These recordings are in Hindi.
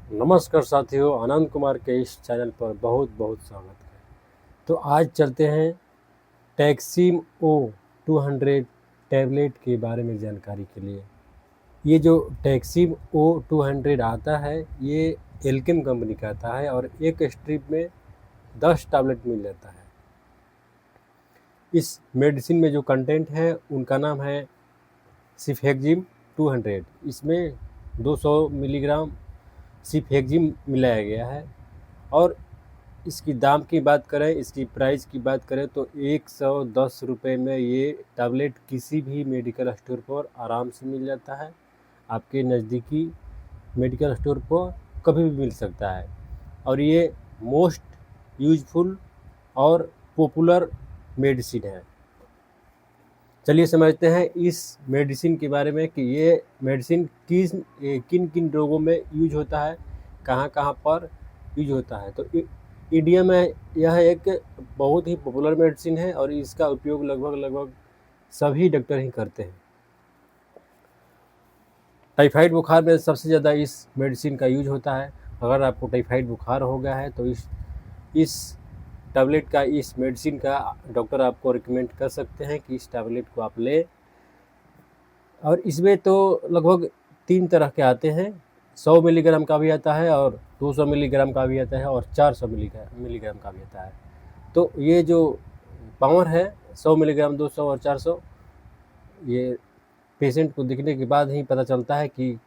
नमस्कार साथियों, आनंद कुमार के इस चैनल पर बहुत बहुत स्वागत है। तो आज चलते हैं टैक्सिम O200 टैबलेट के बारे में जानकारी के लिए। ये जो टैक्सिम O200 आता है, ये एल्केम कंपनी का आता है और एक स्ट्रिप में 10 टैबलेट मिल जाता है। इस मेडिसिन में जो कंटेंट है उनका नाम है सिफेक्जिम 200। इसमें 200 मिलीग्राम सिफेक्जिम मिलाया गया है और इसकी दाम की बात करें, इसकी प्राइस की बात करें तो 110 रुपये में ये टैबलेट किसी भी मेडिकल स्टोर पर आराम से मिल जाता है। आपके नज़दीकी मेडिकल स्टोर पर कभी भी मिल सकता है और ये मोस्ट यूजफुल और पॉपुलर मेडिसिन है। चलिए समझते हैं इस मेडिसिन के बारे में कि ये मेडिसिन किन किन रोगों में यूज होता है, कहाँ कहाँ पर यूज होता है। तो इंडिया में यह एक बहुत ही पॉपुलर मेडिसिन है और इसका उपयोग लगभग सभी डॉक्टर ही करते हैं। टाइफाइड बुखार में सबसे ज़्यादा इस मेडिसिन का यूज होता है। अगर आपको टाइफाइड बुखार हो गया है तो इस टैबलेट का, इस मेडिसिन का डॉक्टर आपको रिकमेंड कर सकते हैं कि इस टैबलेट को आप लें। और इसमें तो लगभग 3 तरह के आते हैं। 100 मिलीग्राम का भी आता है और 200 मिलीग्राम का भी आता है और 400 मिलीग्राम का भी आता है। तो ये जो पावर है 100 मिलीग्राम, 200 और 400, ये पेशेंट को दिखने के बाद ही पता चलता है कि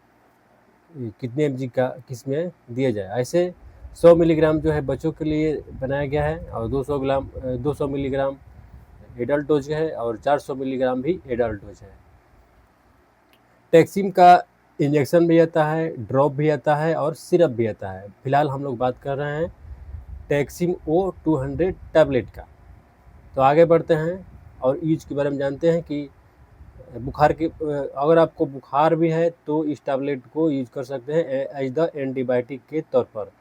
कितने mg का किस में दिया जाए। ऐसे 100 मिलीग्राम जो है बच्चों के लिए बनाया गया है और 200 मिलीग्राम एडल्ट डोज है और 400 मिलीग्राम भी एडल्ट डोज है। टैक्सिम का इंजेक्शन भी आता है, ड्रॉप भी आता है और सिरप भी आता है। फिलहाल हम लोग बात कर रहे हैं टैक्सिम O200 टैबलेट का। तो आगे बढ़ते हैं और यूज के बारे में जानते हैं कि बुखार के अगर आपको बुखार भी है तो इस टैबलेट को यूज कर सकते हैं एज द एंटीबायोटिक के तौर पर।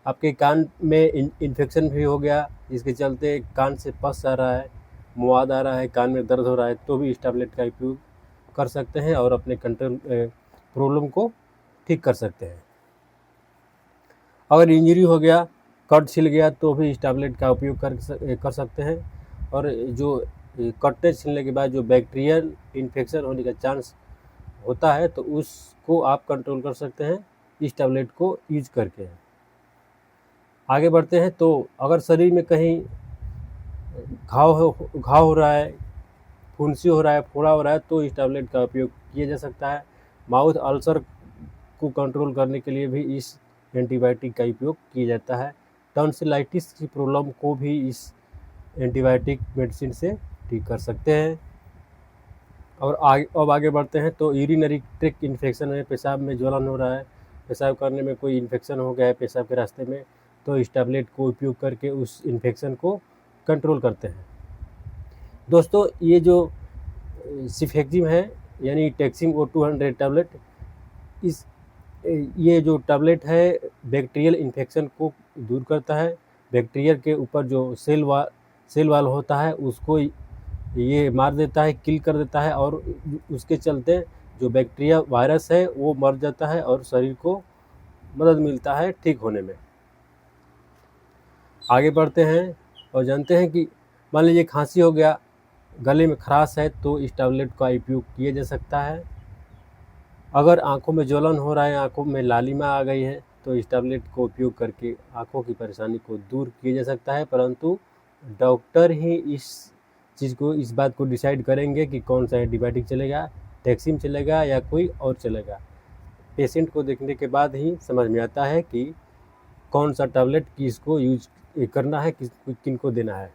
आपके कान में इन्फेक्शन भी हो गया, जिसके चलते कान से पस आ रहा है, मुआद आ रहा है, कान में दर्द हो रहा है, तो भी इस टैबलेट का उपयोग कर सकते हैं और अपने कंट्रोल प्रॉब्लम को ठीक कर सकते हैं। अगर इंजरी हो गया, कट छिल गया, तो भी इस टैबलेट का उपयोग कर सकते हैं। और जो कटने छिलने के बाद जो बैक्टीरियल इन्फेक्शन होने का चांस होता है तो उसको आप कंट्रोल कर सकते हैं इस टैबलेट को यूज करके। आगे बढ़ते हैं तो अगर शरीर में कहीं घाव हो रहा है, फुंसी हो रहा है, फोड़ा हो रहा है, तो इस टैबलेट का उपयोग किया जा सकता है। माउथ अल्सर को कंट्रोल करने के लिए भी इस एंटीबायोटिक का उपयोग किया जाता है। टॉन्सिलाइटिस की प्रॉब्लम को भी इस एंटीबायोटिक मेडिसिन से ठीक कर सकते हैं। और अब आगे बढ़ते हैं तो यूरिनरी ट्रैक्ट इन्फेक्शन है, पेशाब में ज्वलन हो रहा है, पेशाब करने में कोई इन्फेक्शन हो गया है पेशाब के रास्ते में, तो इस टैबलेट को उपयोग करके उस इन्फेक्शन को कंट्रोल करते हैं। दोस्तों, ये जो सिफेक्जिम है यानी टैक्सिम O200 टैबलेट, ये जो टैबलेट है बैक्टीरियल इन्फेक्शन को दूर करता है। बैक्टीरिया के ऊपर जो सेल वाल होता है उसको ये मार देता है, किल कर देता है और उसके चलते जो बैक्टीरिया वायरस है वो मर जाता है और शरीर को मदद मिलता है ठीक होने में। आगे बढ़ते हैं और जानते हैं कि मान लीजिए खांसी हो गया, गले में खराश है, तो इस टैबलेट का उपयोग किया जा सकता है। अगर आंखों में ज्वलन हो रहा है, आंखों में लालिमा आ गई है, तो इस टैबलेट को उपयोग करके आंखों की परेशानी को दूर किया जा सकता है। परंतु डॉक्टर ही इस बात को डिसाइड करेंगे कि कौन सा एंटीबायोटिक चलेगा, टैक्सिम चलेगा या कोई और चलेगा। पेशेंट को देखने के बाद ही समझ में आता है कि कौन सा टैबलेट किसको यूज करना है, किनको देना है।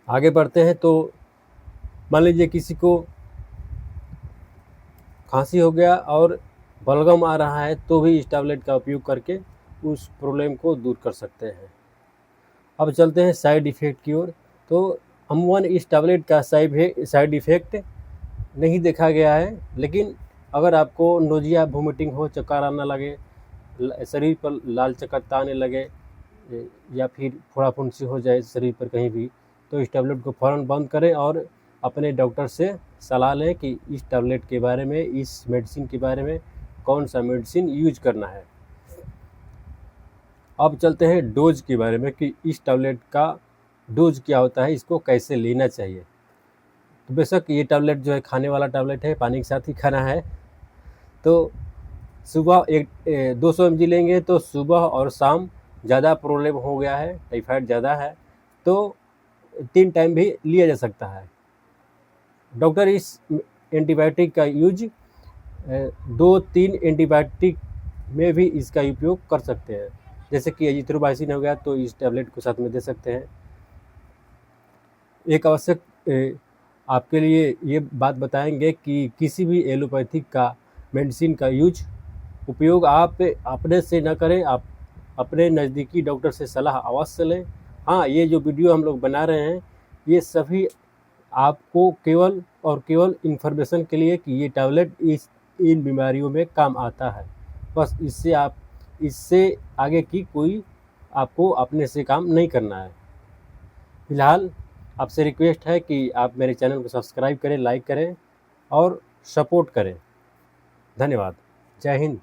आगे बढ़ते हैं तो मान लीजिए किसी को खांसी हो गया और बलगम आ रहा है, तो भी इस टैबलेट का उपयोग करके उस प्रॉब्लम को दूर कर सकते हैं। अब चलते हैं साइड इफ़ेक्ट की ओर। तो अमूमन इस टैबलेट का साइड इफ़ेक्ट नहीं देखा गया है, लेकिन अगर आपको नोजिया, वोमिटिंग हो, चक्कर आने लगे, शरीर पर लाल चकत्ता आने लगे या फिर फोड़ा फुंसी हो जाए शरीर पर कहीं भी, तो इस टैबलेट को फ़ौरन बंद करें और अपने डॉक्टर से सलाह लें कि इस टैबलेट के बारे में, इस मेडिसिन के बारे में कौन सा मेडिसिन यूज करना है। अब चलते हैं डोज के बारे में कि इस टैबलेट का डोज क्या होता है, इसको कैसे लेना चाहिए। तो बेशक ये टैबलेट जो है खाने वाला टैबलेट है, पानी के साथ ही खाना है। तो सुबह 200 mg लेंगे तो सुबह और शाम। ज़्यादा प्रॉब्लम हो गया है, टाइफाइड ज़्यादा है तो 3 टाइम भी लिया जा सकता है। डॉक्टर इस एंटीबायोटिक का यूज 2-3 एंटीबायोटिक में भी इसका उपयोग कर सकते हैं। जैसे कि एजिथ्रोमाइसिन हो गया तो इस टैबलेट को साथ में दे सकते हैं। एक आवश्यक आपके लिए ये बात बताएंगे कि किसी भी एलोपैथिक का मेडिसिन का उपयोग आप अपने से न करें, आप अपने नज़दीकी डॉक्टर से सलाह अवश्य लें। हाँ, ये जो वीडियो हम लोग बना रहे हैं ये सभी आपको केवल और केवल इन्फॉर्मेशन के लिए कि ये टैबलेट इन बीमारियों में काम आता है। बस इससे आगे की कोई आपको अपने से काम नहीं करना है। फिलहाल आपसे रिक्वेस्ट है कि आप मेरे चैनल को सब्सक्राइब करें, लाइक करें और सपोर्ट करें। धन्यवाद। जय हिंद।